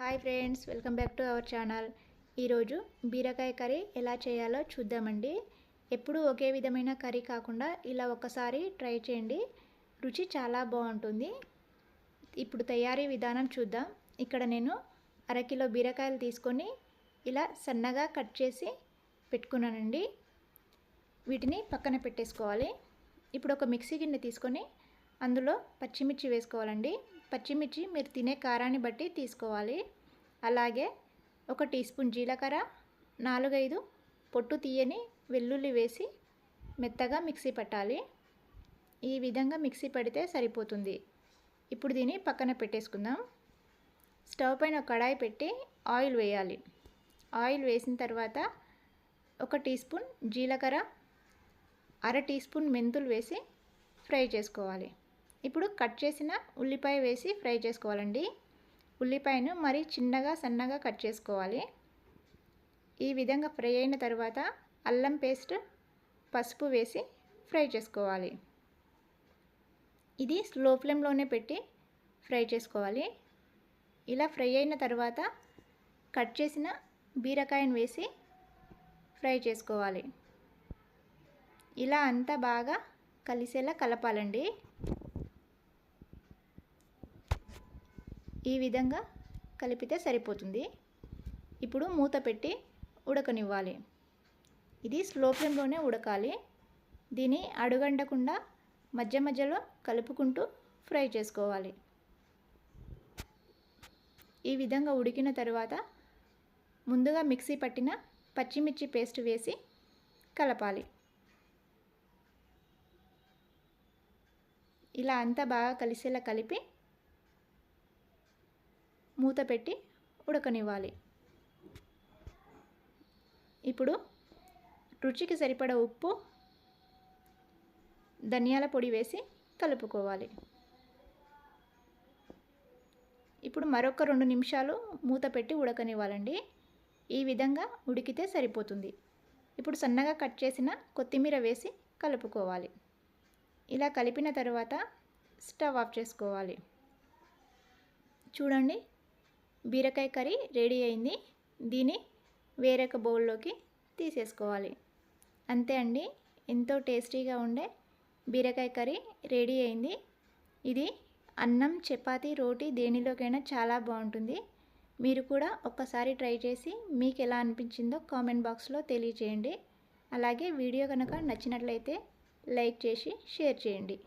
Hi friends, welcome back to our channel. ఈరోజు బీరకాయ curry ఎలా చేయాలో చూద్దామండి. ఎప్పుడూ ఒకే విధమైన కర్రీ కాకుండా ఇలా ఒక్కసారి ట్రై చేయండి, రుచి చాలా బాగుంటుంది. ఇప్పుడు తయారీ విధానం చూద్దాం. ఇక్కడ నేను అరకిలో బీరకాయలు తీసుకొని ఇలా సన్నగా కట్ చేసి పెట్టుకున్నానండి. వీటిని పక్కన పెట్టేసుకోవాలి. ఇప్పుడు ఒక మిక్సీ గిన్నె తీసుకొని అందులో పచ్చిమిర్చి వేసుకోవాలండి. పచ్చిమిర్చి మీరు తినే కారాన్ని బట్టి తీసుకోవాలి. అలాగే 1 టీ స్పూన్ జీలకర్ర, 4-5 పొట్టు తీయని వెల్లుల్లి వేసి మెత్తగా మిక్సీ పట్టాలి. ఈ విధంగా మిక్సీ పడితే సరిపోతుంది. ఇప్పుడు దీన్ని పక్కన పెట్టేసుకుందాం. స్టవ్ పైన ఒక కడాయి పెట్టి ఆయిల్ వేయాలి. ఆయిల్ వేసిన తర్వాత 1 టీ స్పూన్ జీలకర్ర, 1/2 టీ స్పూన్ మెంతులు వేసి ఫ్రై చేసుకోవాలి. ఇప్పుడు కట్ చేసిన ఉల్లిపాయ వేసి ఫ్రై చేసుకోవాలండి. ఉల్లిపాయను మరి చిన్నగా సన్నగా కట్ చేసుకోవాలి. ఈ విధంగా ఫ్రై అయిన తర్వాత అల్లం పేస్ట్, పసుపు వేసి ఫ్రై చేసుకోవాలి. ఇది స్లో ఫ్లేమ్లోనే పెట్టి ఫ్రై చేసుకోవాలి. ఇలా ఫ్రై అయిన తర్వాత కట్ చేసిన బీరకాయను వేసి ఫ్రై చేసుకోవాలి. ఇలా అంతా బాగా కలిసేలా కలపాలండి. ఈ విధంగా కలిపితే సరిపోతుంది. ఇప్పుడు మూత పెట్టి ఉడకనివ్వాలి. ఇది స్లో ఫ్లేమ్లోనే ఉడకాలి. దీన్ని అడుగంటకుండా మధ్య మధ్యలో కలుపుకుంటూ ఫ్రై చేసుకోవాలి. ఈ విధంగా ఉడికిన తర్వాత ముందుగా మిక్సీ పట్టిన పచ్చిమిర్చి పేస్ట్ వేసి కలపాలి. ఇలా అంతా బాగా కలిసేలా కలిపి మూత పెట్టి ఉడకనివ్వాలి. ఇప్పుడు రుచికి సరిపడా ఉప్పు, ధనియాల పొడి వేసి కలుపుకోవాలి. ఇప్పుడు మరొక 2 నిమిషాలు మూత పెట్టి ఉడకనివ్వాలండి. ఈ విధంగా ఉడికితే సరిపోతుంది. ఇప్పుడు సన్నగా కట్ చేసిన కొత్తిమీర వేసి కలుపుకోవాలి. ఇలా కలిపిన తర్వాత స్టవ్ ఆఫ్ చేసుకోవాలి. చూడండి, బీరకాయ కర్రీ రెడీ అయింది. దీన్ని వేరొక బౌల్లోకి తీసేసుకోవాలి. అంతే అండి, ఎంతో టేస్టీగా ఉండే బీరకాయ కర్రీ రెడీ అయింది. ఇది అన్నం, చపాతీ, రోటీ దేనిలోకైనా చాలా బాగుంటుంది. మీరు కూడా ఒక్కసారి ట్రై చేసి మీకు ఎలా అనిపించిందో కామెంట్ బాక్స్లో తెలియచేయండి. అలాగే వీడియో కనుక నచ్చినట్లయితే లైక్ చేసి షేర్ చేయండి.